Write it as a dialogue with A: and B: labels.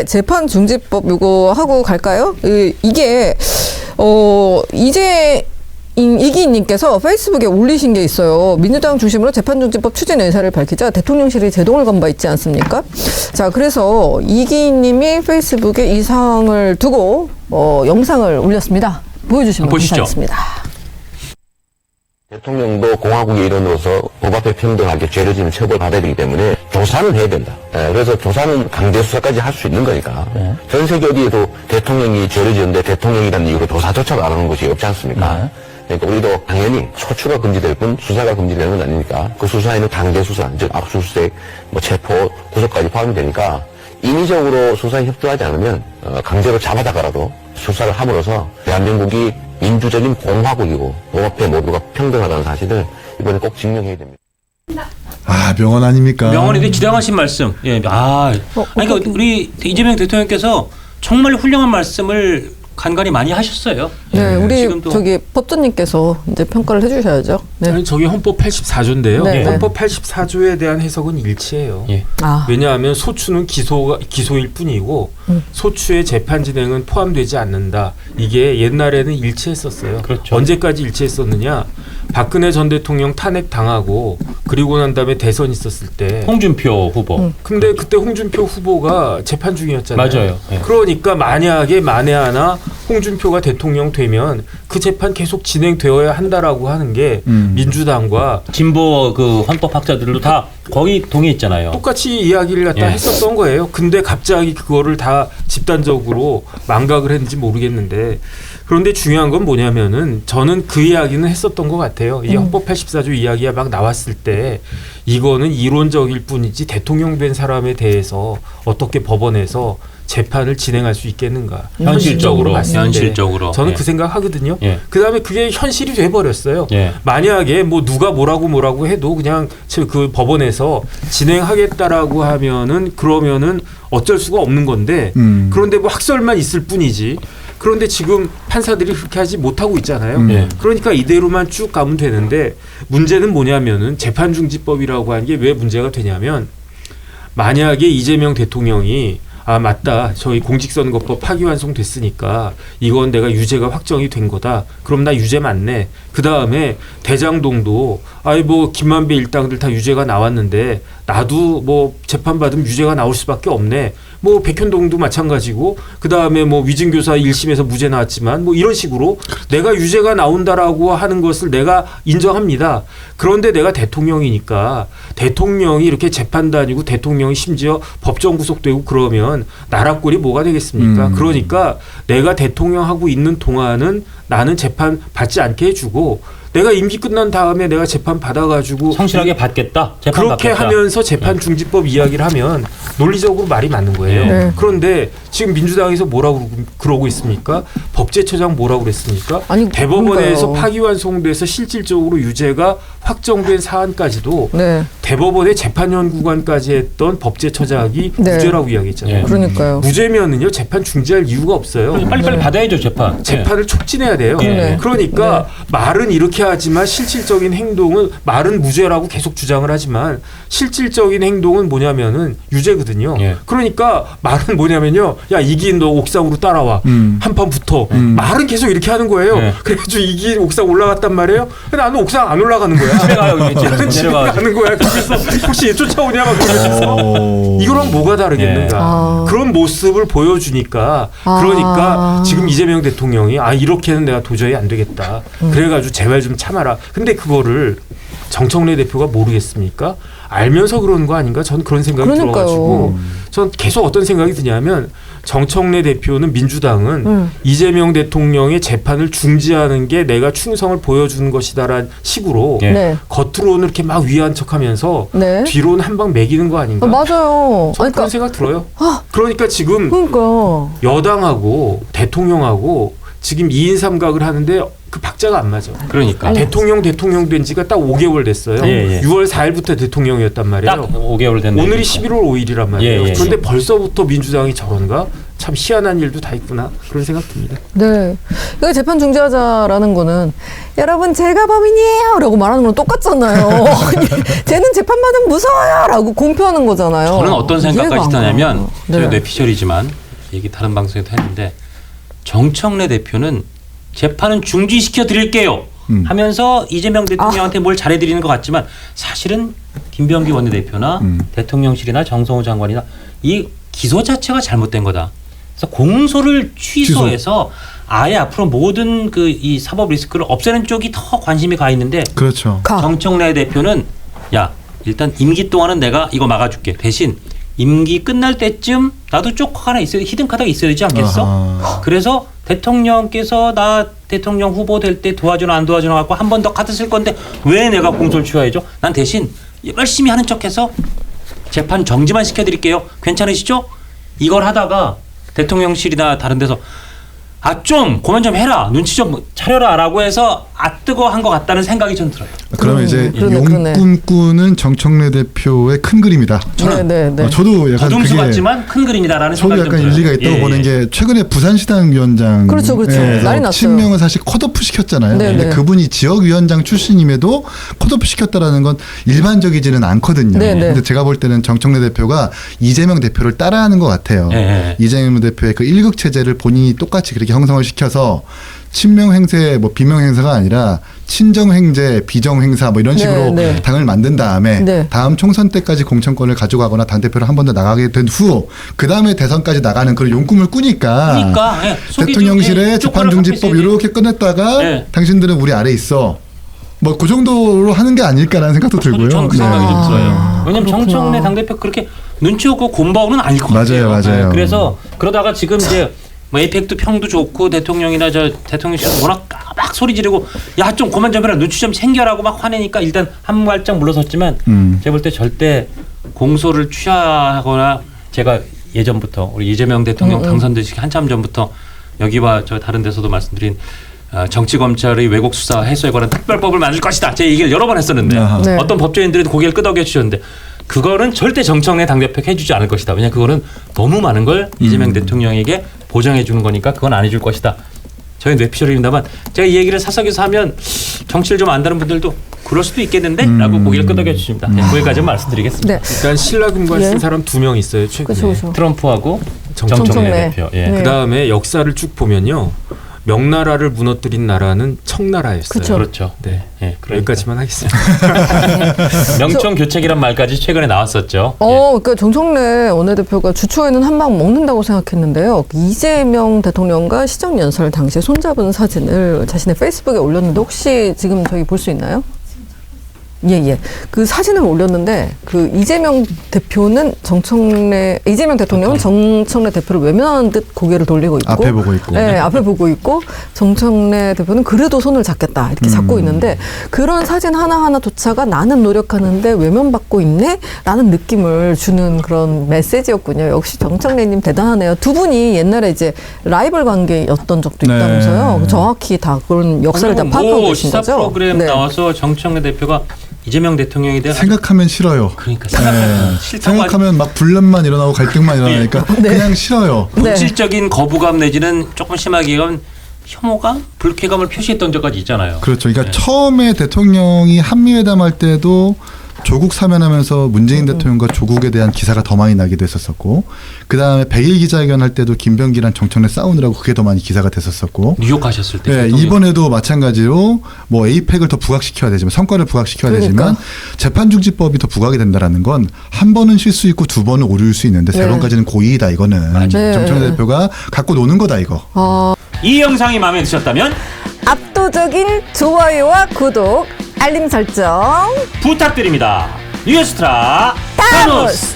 A: 재판 중지법 이거 하고 갈까요? 이게 이제 이기인님께서 페이스북에 올리신 게 있어요. 민주당 중심으로 재판중지법 추진 의사를 밝히자 대통령실이 제동을 건 바 있지 않습니까? 자, 그래서 이기인님이 페이스북에 이 사항을 두고 영상을 올렸습니다. 보여주시면 감사하겠습니다.
B: 대통령도 공화국의 일원으로서 법 앞에 평등하게 죄를 지면 처벌받아야 되기 때문에 조사는 해야 된다. 그래서 조사는 강제 수사까지 할 수 있는 거니까. 전 세계 어디에도 대통령이 죄를 지었는데 대통령이라는 이유로 조사조차도 안 하는 곳이 없지 않습니까? 그러니까 우리도 당연히 소추가 금지될 뿐 수사가 금지되는 건 아니니까 그 수사에는 강제 수사, 즉 압수수색, 체포, 구속까지 포함이 되니까 인위적으로 수사에 협조하지 않으면 강제로 잡아다가라도 수사를 함으로써 대한민국이 민주적인 공화국이고 법 앞에 모두가 평등하다는 사실을 이번에 꼭 증명해야 됩니다.
C: 아, 명언 아닙니까?
D: 명언인데 지당하신 말씀. 예. 그러니까 우리 이재명 대통령께서 정말 훌륭한 말씀을 간간히 많이 하셨어요.
A: 네, 우리
D: 지금도.
A: 저기 법조님께서 이제 평가를 해주셔야죠. 네.
E: 아니, 저기 헌법 84조인데요.
A: 네.
E: 헌법 84조에 대한 해석은 일치해요.
D: 예.
E: 왜냐하면 소추는 기소일 뿐이고 소추의 재판 진행은 포함되지 않는다. 이게 옛날에는 일치했었어요.
D: 그렇죠.
E: 언제까지 일치했었느냐? 박근혜 전 대통령 탄핵 당하고 그리고 난 다음에 대선 있었을 때
D: 홍준표 후보.
E: 근데 그때 홍준표 후보가 재판 중이었잖아요.
D: 맞아요. 예.
E: 그러니까 만에 하나 홍준표가 대통령 되면 그 재판 계속 진행되어야 한다라고 하는 게 민주당과
D: 진보 그 헌법학자들도 다 거의 동의했잖아요.
E: 똑같이 이야기를 갖다 했었던 거예요. 근데 갑자기 그거를 다 집단적으로 망각을 했는지 모르겠는데 그런데 중요한 건 뭐냐면은 저는 그 이야기는 했었던 것 같아요. 이 헌법 84조 이야기가 막 나왔을 때 이거는 이론적일 뿐이지 대통령 된 사람에 대해서 어떻게 법원에서 재판을 진행할 수 있겠는가?
D: 현실적으로
E: 봤을 때
D: 현실적으로.
E: 저는
D: 예.
E: 그 생각 하거든요.
D: 예.
E: 그다음에 그게 현실이 돼버렸어요.
D: 예.
E: 만약에 뭐 누가 뭐라고 해도 그냥 그 법원에서 진행하겠다라고 하면은 그러면은 어쩔 수가 없는 건데 그런데 뭐 학설만 있을 뿐이지. 그런데 지금 판사들이 그렇게 하지 못하고 있잖아요. 그러니까 이대로만 쭉 가면 되는데 문제는 뭐냐면은 재판중지법이라고 하는 게 왜 문제가 되냐면 만약에 이재명 대통령이 아 맞다 저희 공직선거법 파기환송됐으니까 이건 내가 유죄가 확정이 된 거다 그럼 나 유죄 맞네 그 다음에 대장동도 아이 뭐 김만배 일당들 다 유죄가 나왔는데 나도 뭐 재판받으면 유죄가 나올 수밖에 없네 뭐 백현동도 마찬가지고 그 다음에 뭐 위증교사 1심에서 무죄 나왔지만 뭐 이런 식으로 내가 유죄가 나온다라고 하는 것을 내가 인정합니다. 그런데 내가 대통령이니까 대통령이 이렇게 재판 다니고 대통령이 심지어 법정 구속되고 그러면 나라 꼴이 뭐가 되겠습니까? 그러니까 내가 대통령하고 있는 동안은 나는 재판 받지 않게 해주고 내가 임기 끝난 다음에 내가 재판 받아가지고
D: 성실하게 받겠다. 재판
E: 그렇게
D: 받겠다.
E: 하면서 재판 중지법 이야기를 하면 논리적으로 말이 맞는 거예요.
A: 네.
E: 그런데 지금 민주당에서 뭐라고 그러고 있습니까? 법제처장 뭐라고 그랬습니까?
A: 아니,
E: 대법원에서
A: 그런가요?
E: 파기환송돼서 실질적으로 유죄가 확정된 사안까지도
A: 네.
E: 대법원의 재판연구관까지 했던 법제처장이
A: 네.
E: 무죄라고 이야기했잖아요.
D: 네.
A: 그러니까요.
E: 무죄면은요 재판 중지할 이유가 없어요.
D: 빨리빨리 받아야죠 재판.
E: 재판을 촉진해야 돼요.
A: 네.
E: 그러니까 말은 이렇게 하지만 실질적인 행동은 말은 무죄라고 계속 주장을 하지만 실질적인 행동은 뭐냐면은 유죄거든요.
D: 예.
E: 그러니까 말은 뭐냐면요. 야 이기인 너 옥상으로 따라와. 한판 붙어. 말은 계속 이렇게 하는 거예요.
D: 예.
E: 그래가지고 이기인 옥상 올라갔단 말이에요. 근데 나는 옥상 안 올라가는 거야.
D: 집에 가요, 이제.
E: 나는 집에
D: 내려가가지고.
E: 가는 거야. 그래서 혹시 얘 쫓아오냐 막 그러면서 이거랑 뭐가 다르겠는가.
A: 아.
E: 그런 모습을 보여주니까 그러니까 지금 이재명 대통령이 아 이렇게는 내가 도저히 안 되겠다. 그래가지고 제발 좀 참아라. 근데 그거를 정청래 대표가 모르겠습니까? 알면서 그러는 거 아닌가? 전 그런 생각이
A: 그러니까요.
E: 들어가지고 전 계속 어떤 생각이 드냐면 정청래 대표는 민주당은 이재명 대통령의 재판을 중지하는 게 내가 충성을 보여주는 것이다라는 식으로
D: 예.
A: 네.
E: 겉으로는 이렇게 막 위한 척하면서
A: 네.
E: 뒤로는 한 방 매기는 거 아닌가?
A: 맞아요.
E: 전 그런 생각 들어요. 그러니까 지금
A: 그러니까.
E: 여당하고 대통령하고 지금 2인 3각을 하는데 그 박자가 안 맞아.
D: 그러니까.
E: 대통령 된 지가 딱 5개월 됐어요.
D: 예, 예.
E: 6월 4일부터 대통령이었단 말이에요.
D: 딱 5개월 됐네.
E: 오늘이 11월 5일이란 말이에요.
D: 예, 예.
E: 그런데 벌써부터 민주당이 저런가? 참 희한한 일도 다 있구나 그런 생각 듭니다.
A: 네. 여기 재판 중지하자라는 거는 여러분 제가 범인이에요 라고 말하는 거랑 똑같잖아요. 쟤는 재판받으면 무서워요 라고 공표하는 거잖아요.
D: 저는 어떤 생각까지
A: 이해가 안
D: 드냐면
A: 가요.
D: 제가
A: 네.
D: 뇌피셜이지만 얘기 다른 방송에도 했는데 정청래 대표는 재판은 중지시켜 드릴게요 하면서 이재명 대통령한테 뭘 잘해드리는 것 같지만 사실은 김병기 원내대표나 대통령실이나 정성호 장관이나 이 기소 자체가 잘못된 거다. 그래서 공소를 취소해서 아예 앞으로 모든 그 이 사법 리스크를 없애는 쪽이 더 관심이 가 있는데
C: 그렇죠.
D: 정청래 대표는 야 일단 임기 동안은 내가 이거 막아줄게. 대신 임기 끝날 때쯤 나도 조커 하나 있어야 히든 카드가 있어야 되지 않겠어?
C: 아하.
D: 그래서 대통령께서 나 대통령 후보 될 때 도와주나 안 도와주나 갖고 한 번 더 카드 쓸 건데 왜 내가 공소를 취하해줘? 난 대신 열심히 하는 척해서 재판 정지만 시켜드릴게요. 괜찮으시죠? 이걸 하다가 대통령실이나 다른 데서 좀 그만 좀 해라 눈치 좀 차려라라고 해서 뜨거워한 것 같다는 생각이 좀 들어요.
C: 그러면 이제
A: 그러네.
C: 용꿈꾸는 정청래 대표의 큰 그림이다.
A: 네.
C: 저도 약간
D: 부dum수
C: 그게
D: 같지만 큰 그림이다라는
C: 저도
D: 생각이
C: 약간
D: 좀 들어요.
C: 일리가 있다고
D: 예,
C: 보는
D: 예.
C: 게 최근에 부산시당위원장
A: 그렇죠. 난리 났어요.
C: 친명을 사실 컷오프 시켰잖아요.
A: 네,
C: 근데
A: 네.
C: 그분이 지역위원장 출신임에도 컷오프 시켰다라는 건 일반적이지는 않거든요.
A: 네, 네.
C: 근데 제가 볼 때는 정청래 대표가 이재명 대표를 따라하는 것 같아요.
D: 예.
C: 이재명 대표의 그 1급 체제를 본인이 똑같이 그렇게 형성을 시켜서 친명 행세, 뭐 비명 행사가 아니라 친정 행제, 비정 행사 뭐 이런 식으로
A: 네.
C: 당을 만든 다음에
A: 네.
C: 다음 총선 때까지 공천권을 가져가거나 당 대표를 한 번 더 나가게 된 후 그 다음에 대선까지 나가는 그런 용꿈을 꾸니까
D: 예. 속이
C: 대통령실에
D: 좀,
C: 재판중지법
D: 쪼꼬를
C: 이렇게 끝냈다가
D: 네.
C: 당신들은 우리 아래 있어. 뭐 그 정도로 하는 게 아닐까라는 생각도 들고요.
D: 저는 그 생각이 좀 들어요. 왜냐면
A: 그렇구나.
D: 정청래 당대표 그렇게 눈치 없고 곰바오는 아닐 것 같아요.
C: 맞아요.
D: 그래서 그러다가 지금 이제 뭐 에이펙도 평도 좋고 대통령이나 대통령실은 워낙 막 소리 지르고 야 좀 그만 좀 해라 눈치 좀 챙겨라고 막 화내니까 일단 한 발짝 물러섰지만 제가 볼 때 절대 공소를 취하거나 제가 예전부터 우리 이재명 대통령 당선되시기 한참 전부터 여기와 저 다른 데서도 말씀드린 정치검찰의 왜곡 수사 해소에 관한 특별법을 만들 것이다. 제 얘기를 여러 번 했었는데
A: 네.
D: 어떤 법조인들이 고개를 끄덕여 주셨는데 그거는 절대 정청래 당대표가 해주지 않을 것이다. 왜냐 그거는 너무 많은 걸 이재명 대통령에게 보장해 주는 거니까 그건 안 해줄 것이다. 저희 뇌피셜입니다만 제가 이 얘기를 사석에서 하면 정치를 좀 안다는 분들도 그럴 수도 있겠는데 라고 고개를 끄덕여 주십니다. 네, 거기까지만 말씀드리겠습니다.
A: 네.
E: 일단 신라금관
A: 예.
E: 쓴 사람 2명 있어요 최근에.
A: 그렇죠.
D: 트럼프하고
E: 정청래.
D: 정청래 대표. 예.
A: 네.
E: 그 다음에 역사를 쭉 보면요. 명나라를 무너뜨린 나라는 청나라였어요.
A: 그쵸.
D: 그렇죠.
E: 네.
D: 예, 그러니까.
E: 여기까지만 하겠습니다.
D: 명청 교책이란 말까지 최근에 나왔었죠.
A: 그러니까 정청래 원내대표가 주초에는 한 방 먹는다고 생각했는데요. 이재명 대통령과 시정연설 당시에 손잡은 사진을 자신의 페이스북에 올렸는데 혹시 지금 저기 볼 수 있나요? 예. 그 사진을 올렸는데 그 이재명 대통령은 정청래 대표를 외면하는 듯 고개를 돌리고 있고
C: 앞에 보고 있고.
A: 네, 앞에 보고 있고 정청래 대표는 그래도 손을 잡겠다 이렇게 잡고 있는데 그런 사진 하나하나조차가 나는 노력하는데 외면받고 있네? 라는 느낌을 주는 그런 메시지였군요. 역시 정청래님 대단하네요. 두 분이 옛날에 이제 라이벌 관계였던 적도
C: 네.
A: 있다면서요. 정확히 다 그런 역사를 다 파악하고 계신
D: 시사
A: 거죠?
D: 프로그램
A: 네.
D: 나와서 정청래 대표가 이재명 대통령에 대한
C: 생각하면 싫어요.
D: 그러니까 생각하면 싫다고 하지.
C: 생각하면 막 분란만 일어나고 갈등만 일어나니까 그냥 싫어요.
A: 네.
D: 본질적인 거부감 내지는 조금 심하게 건 혐오감, 불쾌감을 표시했던 적까지 있잖아요.
C: 그렇죠. 그러니까
D: 네.
C: 처음에 대통령이 한미회담할 때도 조국 사면하면서 문재인 대통령과 조국에 대한 기사가 더 많이 나기도 했었었고 그 다음에 100일 기자회견 할 때도 김병기랑 정청래 싸우느라고 그게 더 많이 기사가 됐었었고
D: 뉴욕 가셨을 때.
C: 네,
D: 대통령.
C: 이번에도 마찬가지로 뭐 에이펙을 더 부각시켜야 되지만 성과를 부각시켜야 되지만
A: 그러니까.
C: 재판중지법이 더 부각이 된다라는 건 한 번은 실수 있고 두 번은 오류일 수 있는데 세
A: 네.
C: 번까지는 고의이다 이거는
D: 맞아요.
C: 정청래
A: 네.
C: 대표가 갖고 노는 거다 이거.
D: 이 영상이 마음에 드셨다면
A: 압도적인 좋아요와 구독, 알림 설정
D: 부탁드립니다. 뉴스트라
A: 타노스!